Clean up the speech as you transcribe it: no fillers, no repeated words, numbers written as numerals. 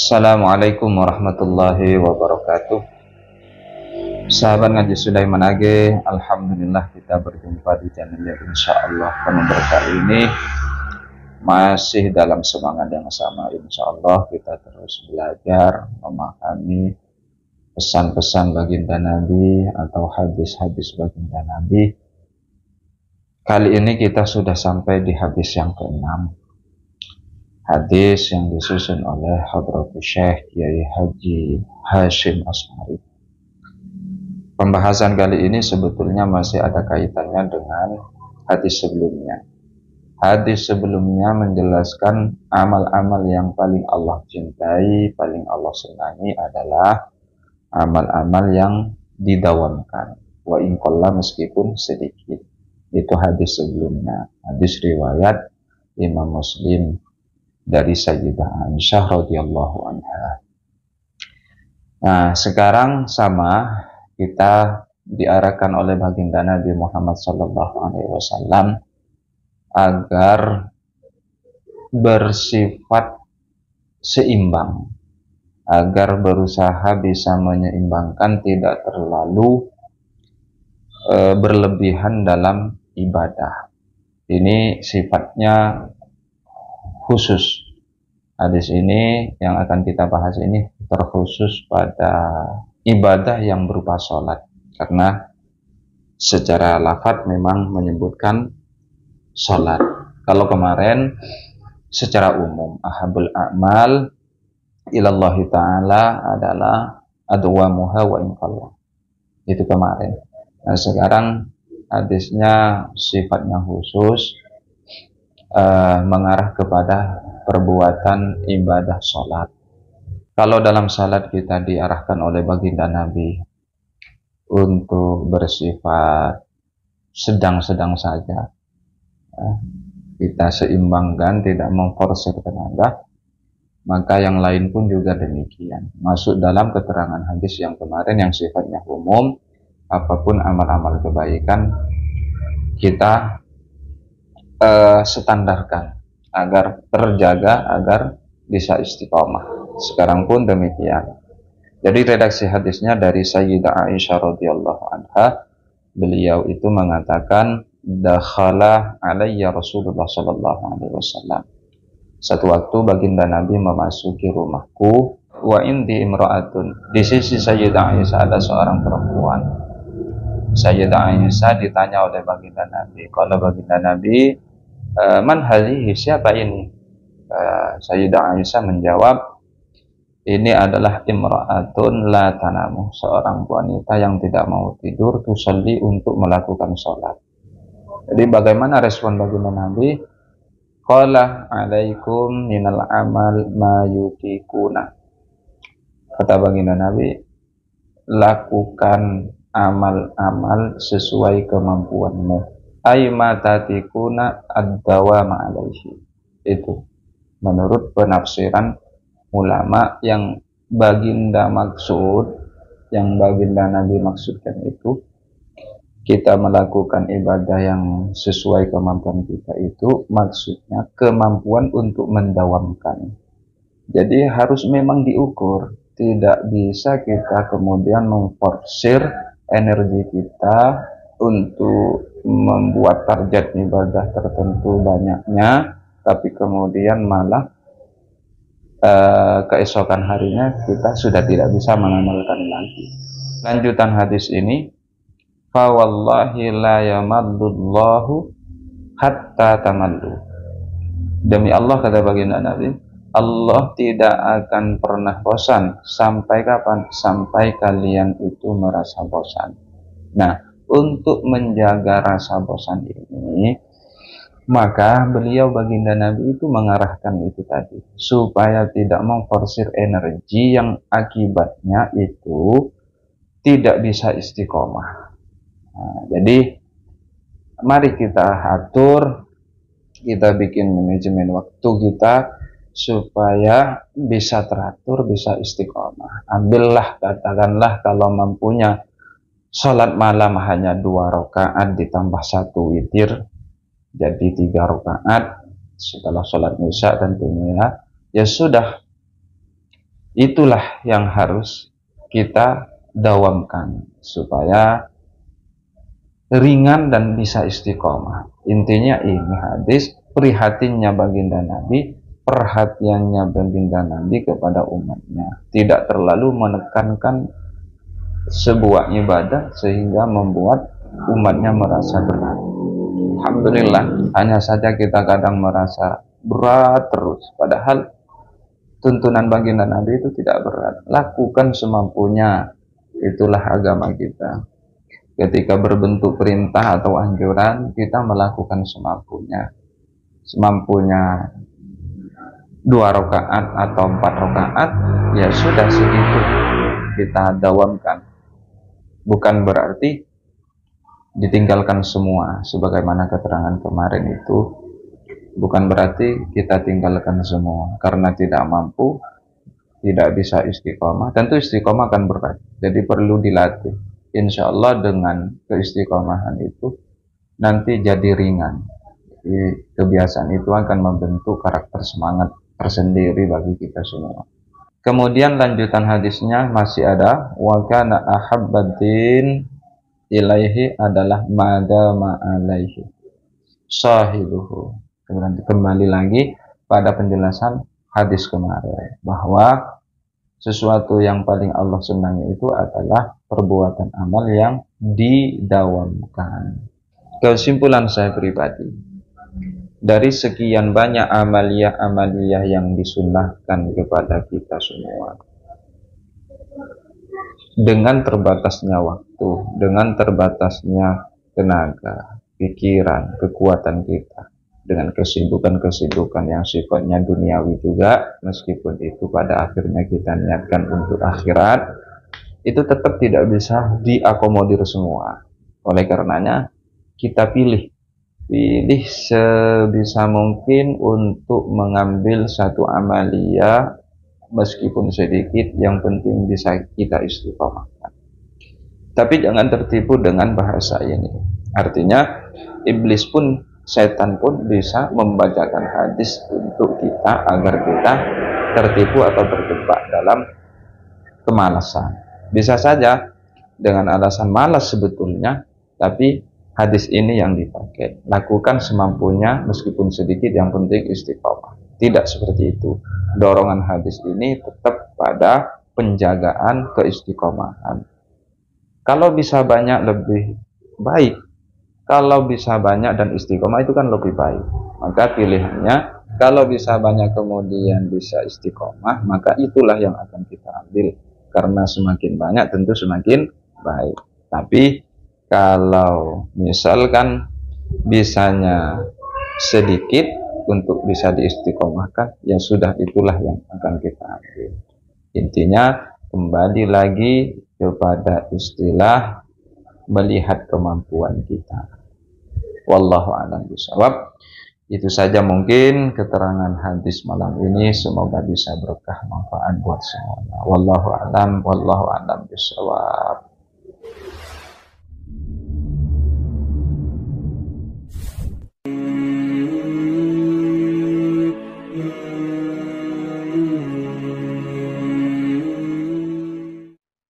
Assalamualaikum warahmatullahi wabarakatuh. Sahabat ngaji Sulaiman Age, alhamdulillah kita berjumpa di channelnya insyaallah penuh berkah ini. Masih dalam semangat yang sama, insyaallah kita terus belajar memahami pesan-pesan baginda Nabi atau hadis-hadis baginda Nabi. Kali ini kita sudah sampai di hadis yang ke-6. Hadis yang disusun oleh Hadratus Syekh Kiai Haji Hashim Asmari. Pembahasan kali ini sebetulnya masih ada kaitannya dengan hadis sebelumnya. Hadis sebelumnya menjelaskan amal-amal yang paling Allah cintai, paling Allah senangi adalah amal-amal yang didawamkan. Wa in qalla, meskipun sedikit. Itu hadis sebelumnya. Hadis riwayat Imam Muslim dari Sayyidah Aisyah radhiyallahu anha. Nah, sekarang sama kita diarahkan oleh baginda Nabi Muhammad sallallahu alaihi wasallam agar bersifat seimbang, agar berusaha bisa menyeimbangkan, tidak terlalu berlebihan dalam ibadah. Ini sifatnya khusus. Hadis ini yang akan kita bahas ini terkhusus pada ibadah yang berupa sholat, karena secara lafadz memang menyebutkan sholat. Kalau kemarin secara umum ahabul a'mal ilallahi ta'ala adalah adwamuha wa in qalla. Itu kemarin. Nah, sekarang hadisnya sifatnya khusus, mengarah kepada perbuatan ibadah sholat. Kalau dalam sholat kita diarahkan oleh baginda Nabi untuk bersifat sedang-sedang saja, kita seimbangkan, tidak memforsir tenaga, maka yang lain pun juga demikian. Masuk dalam keterangan hadis yang kemarin yang sifatnya umum, apapun amal-amal kebaikan kita standarkan agar terjaga, agar bisa istiqomah. Sekarang pun demikian. Jadi redaksi hadisnya dari Sayyidah Aisyah radhiyallahu anha. Beliau itu mengatakan, dakhala alayya Rasulullah sallallahu alaihi wasallam. Satu waktu baginda Nabi memasuki rumahku, wa indi imra'atun. Di sisi Sayyidah Aisyah ada seorang perempuan. Sayyidah Aisyah ditanya oleh baginda Nabi. Kalau baginda Nabi, man hadhihi, siapa ini? Sayyidah Aisyah menjawab, ini adalah imra'atun la tanamu, seorang wanita yang tidak mau tidur, tusalli, untuk melakukan sholat. Jadi bagaimana respon baginda Nabi? Qala alaikum minal amal ma yutikuna. Kata baginda Nabi, lakukan amal-amal sesuai kemampuanmu. Aima tatikuna ad-dawama alaihi. Itu menurut penafsiran ulama yang baginda maksud, yang baginda Nabi maksudkan itu, kita melakukan ibadah yang sesuai kemampuan kita itu maksudnya kemampuan untuk mendawamkan. Jadi harus memang diukur, tidak bisa kita kemudian memforsir energi kita untuk membuat target ibadah tertentu banyaknya, tapi kemudian malah keesokan harinya kita sudah tidak bisa mengamalkan lagi. Lanjutan hadis ini, fa wallahi la yamaddullahu hatta tamallu. Demi Allah, kata baginda Nabi, Allah tidak akan pernah bosan. Sampai kapan? Sampai kalian itu merasa bosan. Nah, untuk menjaga rasa bosan ini, maka beliau baginda Nabi itu mengarahkan itu tadi, supaya tidak memforsir energi yang akibatnya itu tidak bisa istiqomah. Nah, jadi mari kita atur, kita bikin manajemen waktu kita supaya bisa teratur, bisa istiqomah. Ambillah, katakanlah kalau mampunya sholat malam hanya 2 rakaat ditambah 1 witir, jadi 3 rakaat setelah sholat isya tentunya. Ya sudah, Itulah yang harus kita dawamkan supaya ringan dan bisa istiqomah. Intinya ini hadis prihatinnya baginda Nabi, perhatiannya baginda Nabi kepada umatnya, tidak terlalu menekankan sebuah ibadah sehingga membuat umatnya merasa berat. Alhamdulillah, hanya saja kita kadang merasa berat terus, padahal tuntunan baginda Nabi itu tidak berat. Lakukan semampunya, itulah agama kita. Ketika berbentuk perintah atau anjuran, kita melakukan semampunya. Semampunya 2 rakaat atau 4 rakaat, ya sudah segitu kita dawamkan. Bukan berarti ditinggalkan semua, sebagaimana keterangan kemarin itu. Bukan berarti kita tinggalkan semua karena tidak mampu, tidak bisa istiqomah. Tentu istiqomah akan berat, jadi perlu dilatih. Insya Allah dengan keistiqomahan itu nanti jadi ringan. Jadi, kebiasaan itu akan membentuk karakter semangat tersendiri bagi kita semua. Kemudian lanjutan hadisnya masih ada, wa kana ahabbad-din ilaihi adalah madama alaihi sahibuhu. Kemudian kembali lagi pada penjelasan hadis kemarin bahwa sesuatu yang paling Allah senangi itu adalah perbuatan amal yang didawamkan. Kesimpulan saya pribadi, dari sekian banyak amaliyah-amaliyah yang disunnahkan kepada kita semua, dengan terbatasnya waktu, dengan terbatasnya tenaga, pikiran, kekuatan kita, dengan kesibukan-kesibukan yang sifatnya duniawi juga, meskipun itu pada akhirnya kita niatkan untuk akhirat, itu tetap tidak bisa diakomodir semua. Oleh karenanya kita pilih sebisa mungkin untuk mengambil satu amaliyah meskipun sedikit, yang penting bisa kita istiqomahkan. Tapi jangan tertipu dengan bahasa ini. Artinya iblis pun, setan pun bisa membacakan hadis untuk kita agar kita tertipu atau terjebak dalam kemalasan. Bisa saja dengan alasan malas sebetulnya, tapi hadis ini yang dipakai. Lakukan semampunya meskipun sedikit, yang penting istiqomah. Tidak seperti itu. Dorongan hadis ini tetap pada penjagaan keistiqomahan. Kalau bisa banyak lebih baik. Kalau bisa banyak dan istiqomah itu kan lebih baik. Maka pilihannya, kalau bisa banyak kemudian bisa istiqomah, maka itulah yang akan kita ambil. Karena semakin banyak tentu semakin baik. Tapi kalau misalkan bisanya sedikit untuk bisa diistiqomahkan, ya sudah, itulah yang akan kita ambil. Intinya kembali lagi kepada istilah melihat kemampuan kita. Wallahu a'lam bishawab. Itu saja mungkin keterangan hadis malam ini, semoga bisa berkah manfaat buat semuanya. Wallahu a'lam bishawab.